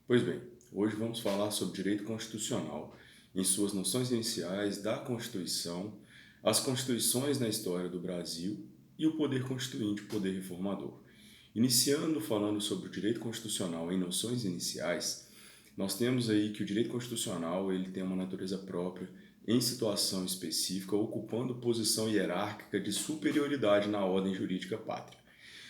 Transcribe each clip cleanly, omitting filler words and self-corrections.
Pois bem, hoje vamos falar sobre direito constitucional, em suas noções iniciais da Constituição, as constituições na história do Brasil e o poder constituinte, o poder reformador. Iniciando falando sobre o direito constitucional em noções iniciais, nós temos aí que o direito constitucional ele tem uma natureza própria em situação específica, ocupando posição hierárquica de superioridade na ordem jurídica pátria.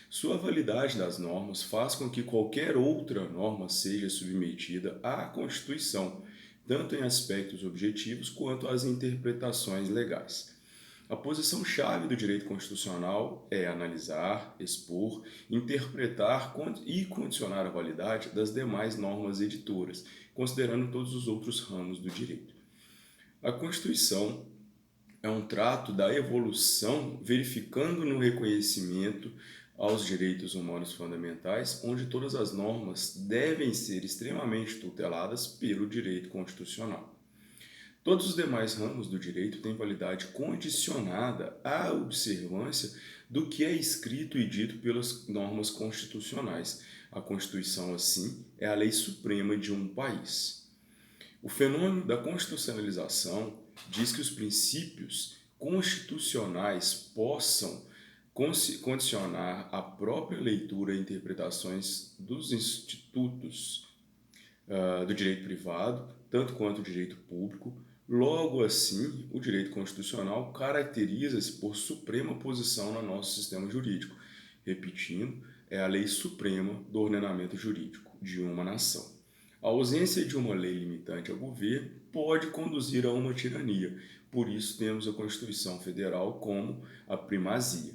Sua validade das normas faz com que qualquer outra norma seja submetida à Constituição, tanto em aspectos objetivos quanto às interpretações legais. A posição-chave do direito constitucional é analisar, expor, interpretar e condicionar a validade das demais normas editoras, considerando todos os outros ramos do direito. A Constituição é um trato da evolução, verificando no reconhecimento aos direitos humanos fundamentais, onde todas as normas devem ser extremamente tuteladas pelo direito constitucional. Todos os demais ramos do direito têm validade condicionada à observância do que é escrito e dito pelas normas constitucionais. A Constituição, assim, é a lei suprema de um país. O fenômeno da constitucionalização diz que os princípios constitucionais possam condicionar a própria leitura e interpretações dos institutos do direito privado, tanto quanto o direito público. Logo assim, o direito constitucional caracteriza-se por suprema posição no nosso sistema jurídico. Repetindo, é a lei suprema do ordenamento jurídico de uma nação. A ausência de uma lei limitante ao governo pode conduzir a uma tirania, por isso temos a Constituição Federal como a primazia.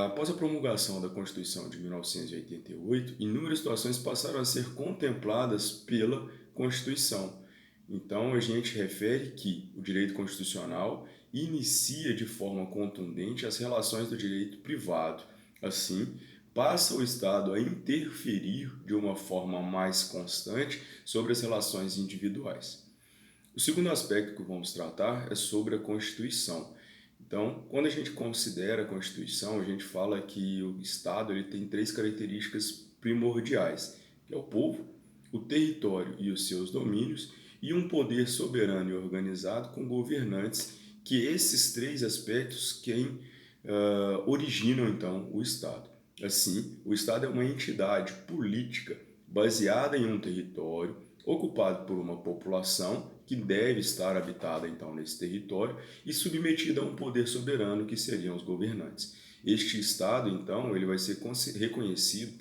Após a promulgação da Constituição de 1988, inúmeras situações passaram a ser contempladas pela Constituição. Então, a gente refere que o direito constitucional inicia de forma contundente as relações do direito privado. Assim, passa o Estado a interferir de uma forma mais constante sobre as relações individuais. O segundo aspecto que vamos tratar é sobre a Constituição. Então, quando a gente considera a Constituição, a gente fala que o Estado ele tem três características primordiais, que é o povo, o território e os seus domínios, e um poder soberano e organizado com governantes, que esses três aspectos quem originam então o Estado. Assim, o Estado é uma entidade política baseada em um território, ocupado por uma população que deve estar habitada então nesse território e submetida a um poder soberano que seriam os governantes. Este Estado então ele vai ser reconhecido,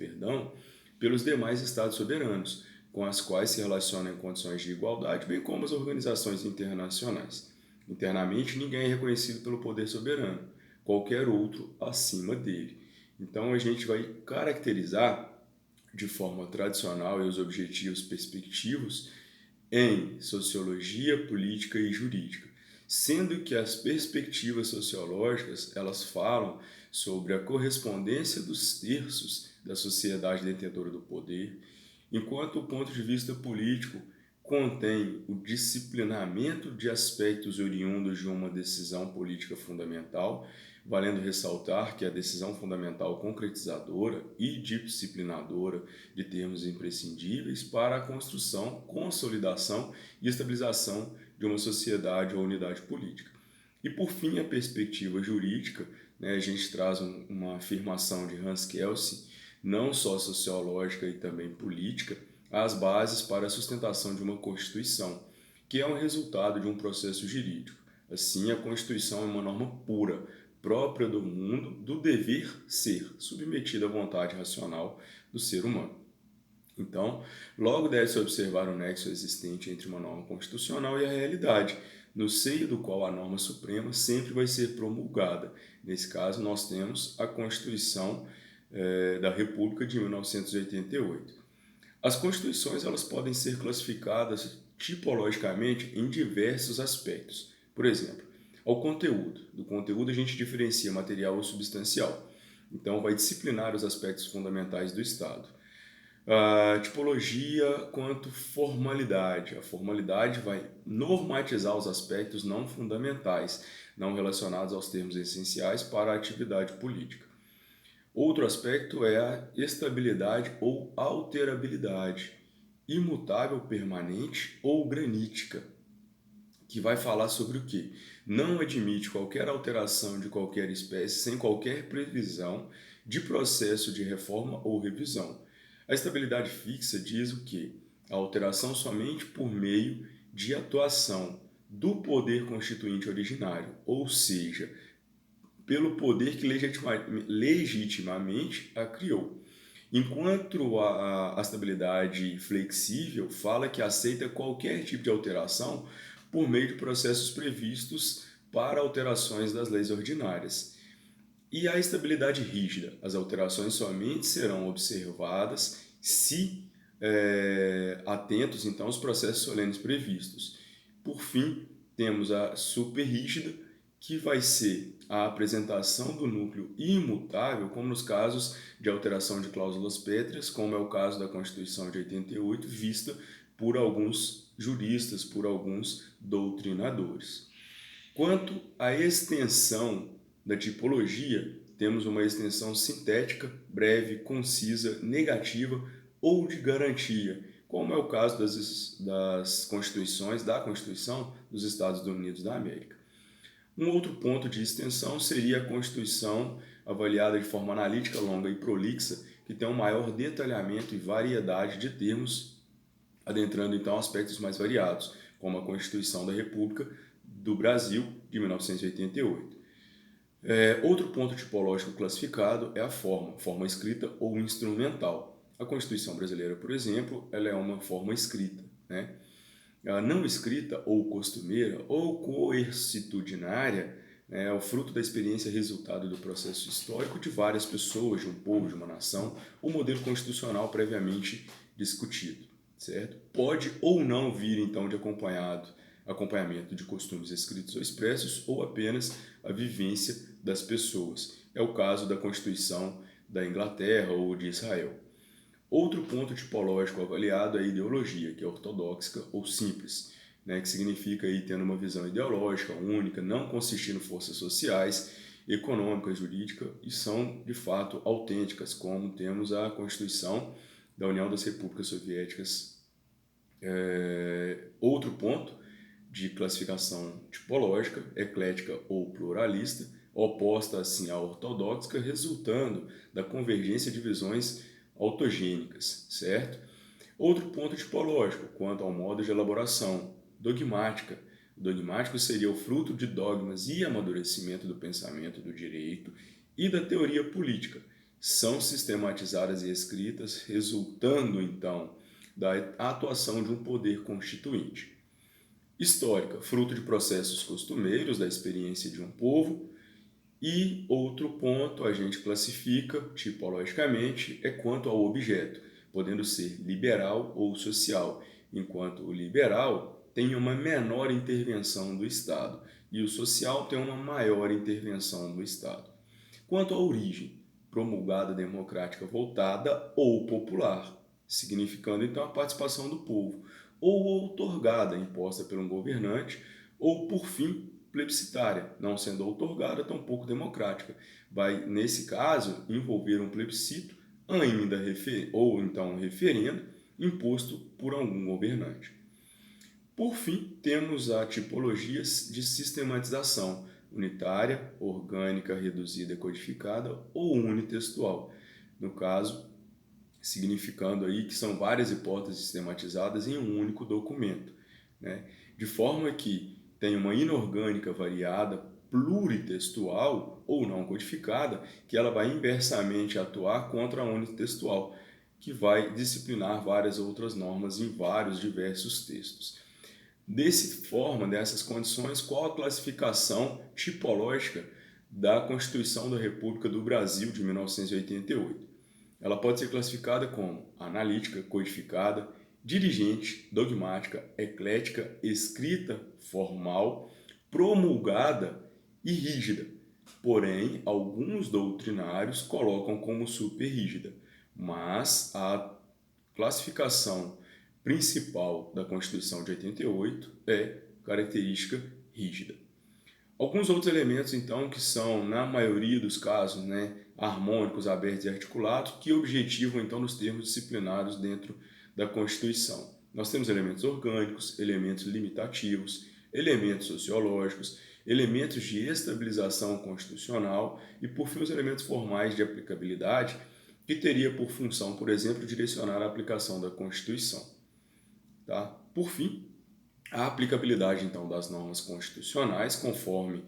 pelos demais Estados soberanos, com as quais se relacionam em condições de igualdade, bem como as organizações internacionais. Internamente, ninguém é reconhecido pelo poder soberano, qualquer outro acima dele. Então, a gente vai caracterizar de forma tradicional e os objetivos perspectivos em sociologia, política e jurídica, sendo que as perspectivas sociológicas elas falam sobre a correspondência dos terços da sociedade detentora do poder, enquanto o ponto de vista político contém o disciplinamento de aspectos oriundos de uma decisão política fundamental, valendo ressaltar que a decisão fundamental concretizadora e disciplinadora de termos imprescindíveis para a construção, consolidação e estabilização de uma sociedade ou unidade política. E por fim, a perspectiva jurídica, a gente traz uma afirmação de Hans Kelsen, não só sociológica e também política, as bases para a sustentação de uma Constituição, que é um resultado de um processo jurídico. Assim, a Constituição é uma norma pura, própria do mundo, do dever ser, submetida à vontade racional do ser humano. Então, logo deve-se observar o nexo existente entre uma norma constitucional e a realidade, no seio do qual a norma suprema sempre vai ser promulgada. Nesse caso, nós temos a Constituição da República de 1988. As constituições elas podem ser classificadas tipologicamente em diversos aspectos. Por exemplo, ao conteúdo. Do conteúdo a gente diferencia material ou substancial. Então, vai disciplinar os aspectos fundamentais do Estado. A tipologia quanto formalidade. A formalidade vai normatizar os aspectos não fundamentais, não relacionados aos termos essenciais para a atividade política. Outro aspecto é a estabilidade ou alterabilidade, imutável, permanente ou granítica, que vai falar sobre o quê? Não admite qualquer alteração de qualquer espécie sem qualquer previsão de processo de reforma ou revisão. A estabilidade fixa diz o quê? A alteração somente por meio de atuação do poder constituinte originário, ou seja, pelo poder que legitimamente a criou. Enquanto a estabilidade flexível fala que aceita qualquer tipo de alteração por meio de processos previstos para alterações das leis ordinárias. E a estabilidade rígida, as alterações somente serão observadas se atentos então aos processos solenes previstos. Por fim, temos a superrígida, que vai ser a apresentação do núcleo imutável, como nos casos de alteração de cláusulas pétreas, como é o caso da Constituição de 88, vista por alguns juristas, por alguns doutrinadores. Quanto à extensão da tipologia, temos uma extensão sintética, breve, concisa, negativa ou de garantia, como é o caso das constituições, da Constituição dos Estados Unidos da América. Um outro ponto de extensão seria a Constituição avaliada de forma analítica, longa e prolixa, que tem um maior detalhamento e variedade de termos, adentrando então aspectos mais variados, como a Constituição da República do Brasil de 1988. Outro ponto tipológico classificado é a forma escrita ou instrumental. A Constituição brasileira, por exemplo, ela é uma forma escrita, né? A não escrita ou costumeira ou coercitudinária é o fruto da experiência resultado do processo histórico de várias pessoas, de um povo, de uma nação, o modelo constitucional previamente discutido, certo? Pode ou não vir, então, de acompanhamento de costumes escritos ou expressos ou apenas a vivência das pessoas. É o caso da Constituição da Inglaterra ou de Israel. Outro ponto tipológico avaliado é a ideologia, que é ortodoxa ou simples, né, que significa aí tendo uma visão ideológica única, não consistindo forças sociais, econômicas, jurídicas e são de fato autênticas, como temos a Constituição da União das Repúblicas Soviéticas. Outro ponto de classificação tipológica, eclética ou pluralista, oposta assim à ortodoxa, resultando da convergência de visões autogênicas, certo? Outro ponto tipológico, quanto ao modo de elaboração, dogmática. O dogmático seria o fruto de dogmas e amadurecimento do pensamento do direito e da teoria política. São sistematizadas e escritas, resultando, então, da atuação de um poder constituinte. Histórica, fruto de processos costumeiros, da experiência de um povo. E outro ponto a gente classifica tipologicamente é quanto ao objeto, podendo ser liberal ou social, enquanto o liberal tem uma menor intervenção do Estado e o social tem uma maior intervenção do Estado. Quanto à origem, promulgada democrática voltada ou popular, significando então a participação do povo, ou outorgada, imposta por um governante, ou por fim plebiscitária, não sendo outorgada, tampouco democrática. Vai, nesse caso, envolver um plebiscito, ainda ou então um referendo, imposto por algum governante. Por fim, temos a tipologia de sistematização, unitária, orgânica, reduzida e codificada ou unitextual. No caso, significando aí que são várias hipóteses sistematizadas em um único documento, né? De forma que tem uma inorgânica variada, pluritextual ou não codificada, que ela vai inversamente atuar contra a unitextual, que vai disciplinar várias outras normas em vários diversos textos. Dessas condições, qual a classificação tipológica da Constituição da República do Brasil de 1988? Ela pode ser classificada como analítica, codificada, dirigente, dogmática, eclética, escrita, formal, promulgada e rígida. Porém, alguns doutrinários colocam como superrígida, mas a classificação principal da Constituição de 88 é característica rígida. Alguns outros elementos, então, que são, na maioria dos casos, né, harmônicos, abertos e articulados, que objetivam, então, nos termos disciplinados dentro da Constituição. Nós temos elementos orgânicos, elementos limitativos, elementos sociológicos, elementos de estabilização constitucional e, por fim, os elementos formais de aplicabilidade, que teria por função, por exemplo, direcionar a aplicação da Constituição. Tá? Por fim, a aplicabilidade, então, das normas constitucionais, conforme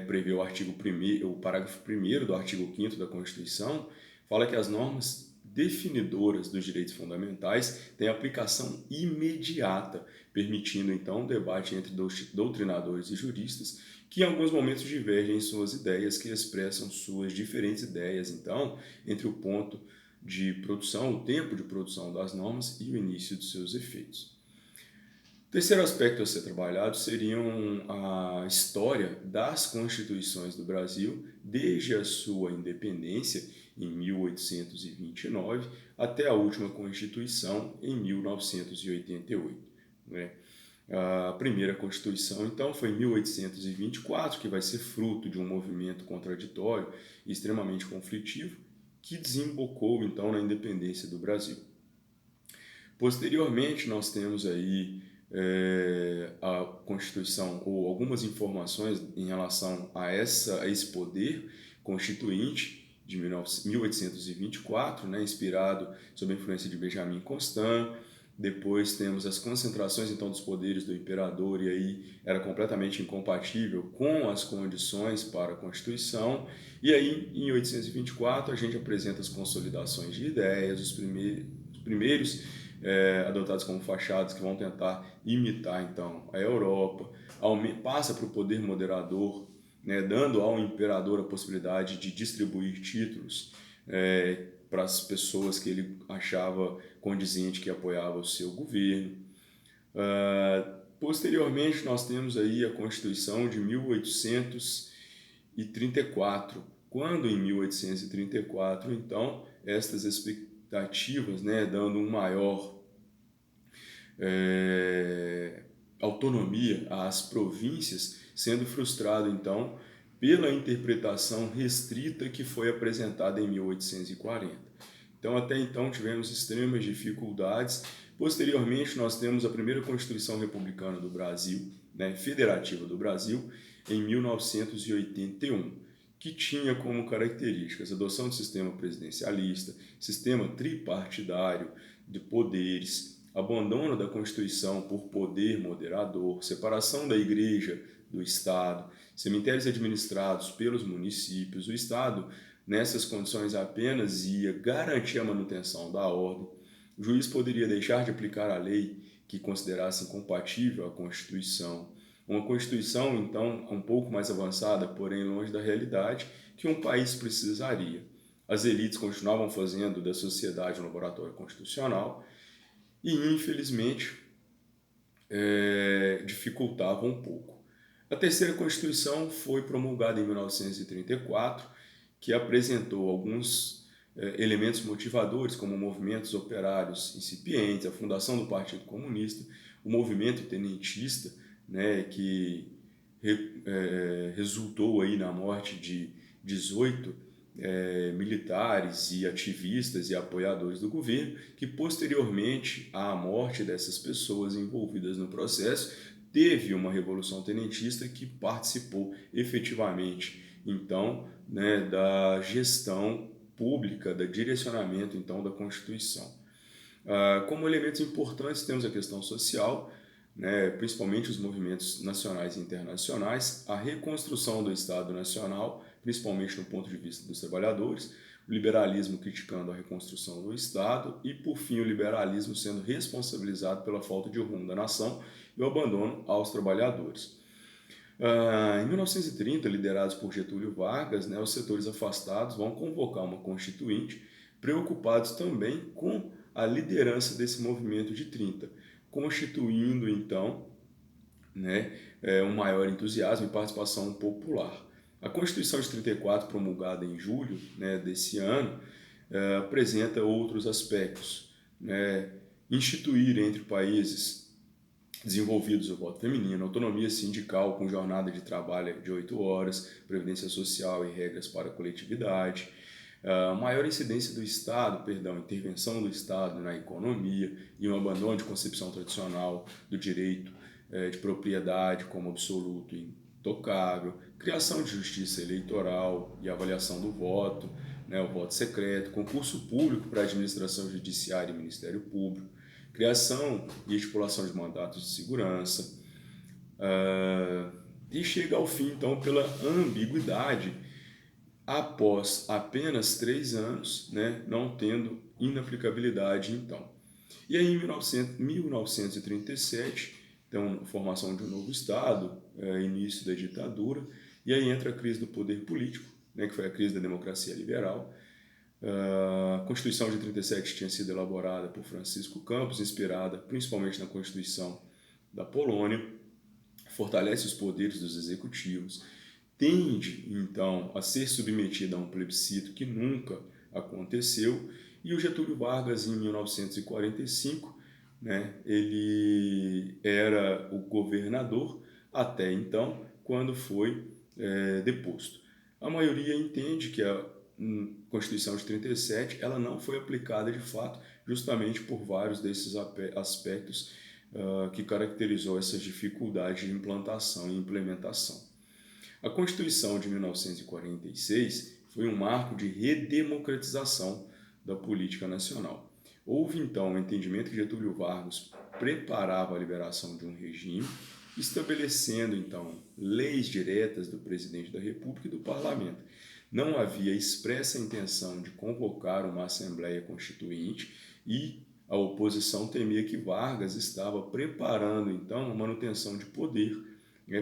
prevê o parágrafo 1º do artigo 5º da Constituição, fala que as normas definidoras dos direitos fundamentais têm aplicação imediata, permitindo, então, um debate entre doutrinadores e juristas que, em alguns momentos, divergem em suas ideias, que expressam suas diferentes ideias, então, entre o ponto de produção, o tempo de produção das normas e o início de seus efeitos. O terceiro aspecto a ser trabalhado seriam a história das constituições do Brasil, desde a sua independência, em 1829, até a última Constituição, em 1988. A primeira Constituição, então, foi em 1824, que vai ser fruto de um movimento contraditório e extremamente conflitivo, que desembocou, então, na independência do Brasil. Posteriormente, nós temos aí a Constituição, ou algumas informações em relação a esse poder constituinte de 1824, inspirado sob a influência de Benjamin Constant. Depois temos as concentrações, então, dos poderes do imperador, e aí era completamente incompatível com as condições para a Constituição. E aí, em 1824, a gente apresenta as consolidações de ideias, os primeiros adotados como fachadas, que vão tentar imitar, então, a Europa, passa para o poder moderador, dando ao imperador a possibilidade de distribuir títulos para as pessoas que ele achava condizente, que apoiava o seu governo. Posteriormente, nós temos aí a Constituição de 1834, quando em 1834, então, estas expectativas, dando um maior autonomia às províncias, sendo frustrado, então, pela interpretação restrita que foi apresentada em 1840. Então, até então, tivemos extremas dificuldades. Posteriormente, nós temos a primeira Constituição Republicana do Brasil, federativa do Brasil, em 1981, que tinha como características a adoção de sistema presidencialista, sistema tripartidário de poderes, abandono da Constituição por poder moderador, separação da Igreja do Estado, cemitérios administrados pelos municípios. O Estado, nessas condições, apenas ia garantir a manutenção da ordem. O juiz poderia deixar de aplicar a lei que considerasse incompatível a Constituição. Uma Constituição, então, um pouco mais avançada, porém longe da realidade, que um país precisaria. As elites continuavam fazendo da sociedade um laboratório constitucional e, infelizmente, dificultava um pouco. A terceira Constituição foi promulgada em 1934, que apresentou alguns elementos motivadores, como movimentos operários incipientes, a fundação do Partido Comunista, o movimento tenentista, que resultou aí na morte de 18 militares e ativistas e apoiadores do governo, que posteriormente à morte dessas pessoas envolvidas no processo, teve uma revolução tenentista que participou efetivamente, então, da gestão pública, do direcionamento, então, da Constituição. Como elementos importantes, temos a questão social, principalmente os movimentos nacionais e internacionais, a reconstrução do Estado Nacional, principalmente no ponto de vista dos trabalhadores, o liberalismo criticando a reconstrução do Estado e, por fim, o liberalismo sendo responsabilizado pela falta de rumo da nação e o abandono aos trabalhadores. Em 1930, liderados por Getúlio Vargas, os setores afastados vão convocar uma constituinte, preocupados também com a liderança desse movimento de 30, constituindo, então, um maior entusiasmo e participação popular. A Constituição de 34, promulgada em julho desse ano, apresenta outros aspectos. Instituir entre países desenvolvidos o voto feminino, autonomia sindical com jornada de trabalho de 8 horas, previdência social e regras para a coletividade, Maior incidência do Estado, intervenção do Estado na economia e um abandono de concepção tradicional do direito de propriedade como absoluto e intocável, criação de justiça eleitoral e avaliação do voto, né, o voto secreto, concurso público para administração judiciária e Ministério Público, criação e estipulação de mandatos de segurança, e chega ao fim, então, pela ambiguidade, após apenas 3 anos, né, não tendo inaplicabilidade, então. E aí, em 1937, então, formação de um novo Estado, início da ditadura, e aí entra a crise do poder político, né, que foi a crise da democracia liberal. A Constituição de 37 tinha sido elaborada por Francisco Campos, inspirada principalmente na Constituição da Polônia, fortalece os poderes dos executivos, tende, então, a ser submetida a um plebiscito que nunca aconteceu, e o Getúlio Vargas, em 1945, né, ele era o governador até então, quando foi deposto. A maioria entende que a Constituição de 37 ela não foi aplicada de fato, justamente por vários desses aspectos que caracterizou essas dificuldades de implantação e implementação. A Constituição de 1946 foi um marco de redemocratização da política nacional. Houve então o entendimento que Getúlio Vargas preparava a liberação de um regime, estabelecendo então leis diretas do presidente da República e do parlamento. Não havia expressa intenção de convocar uma Assembleia Constituinte e a oposição temia que Vargas estava preparando então a manutenção de poder,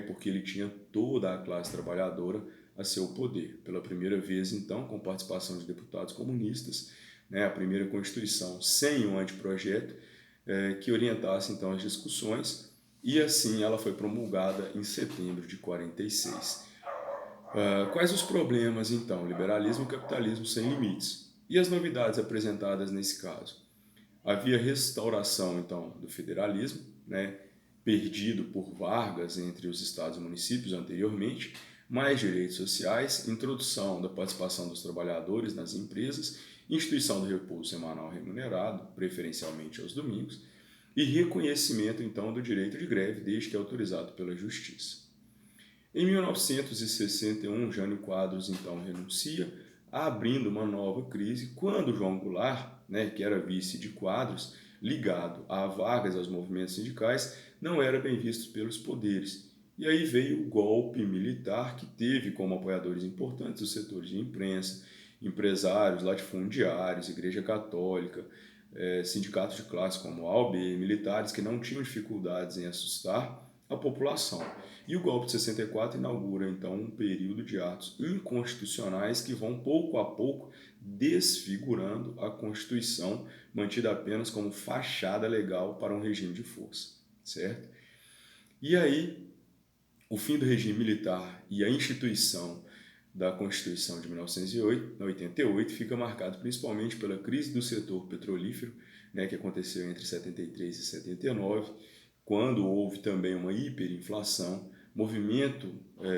porque ele tinha toda a classe trabalhadora a seu poder. Pela primeira vez, então, com participação de deputados comunistas, a primeira Constituição sem um anteprojeto que orientasse, então, as discussões, e assim ela foi promulgada em setembro de 46. Quais os problemas, então? Liberalismo e capitalismo sem limites. E as novidades apresentadas nesse caso? Havia restauração, então, do federalismo, perdido por Vargas entre os estados e municípios anteriormente, mais direitos sociais, introdução da participação dos trabalhadores nas empresas, instituição do repouso semanal remunerado, preferencialmente aos domingos, e reconhecimento, então, do direito de greve, desde que autorizado pela Justiça. Em 1961, Jânio Quadros, então, renuncia, abrindo uma nova crise, quando João Goulart, que era vice de Quadros, ligado a Vargas, aos movimentos sindicais, não era bem visto pelos poderes. E aí veio o golpe militar, que teve como apoiadores importantes os setores de imprensa, empresários, latifundiários, Igreja Católica, sindicatos de classe como a OAB, militares que não tinham dificuldades em assustar a população. E o golpe de 64 inaugura, então, um período de atos inconstitucionais que vão, pouco a pouco, desfigurando a Constituição, mantida apenas como fachada legal para um regime de força, certo? E aí, o fim do regime militar e a instituição da Constituição de 1988 fica marcado principalmente pela crise do setor petrolífero, que aconteceu entre 73 e 79, quando houve também uma hiperinflação, movimento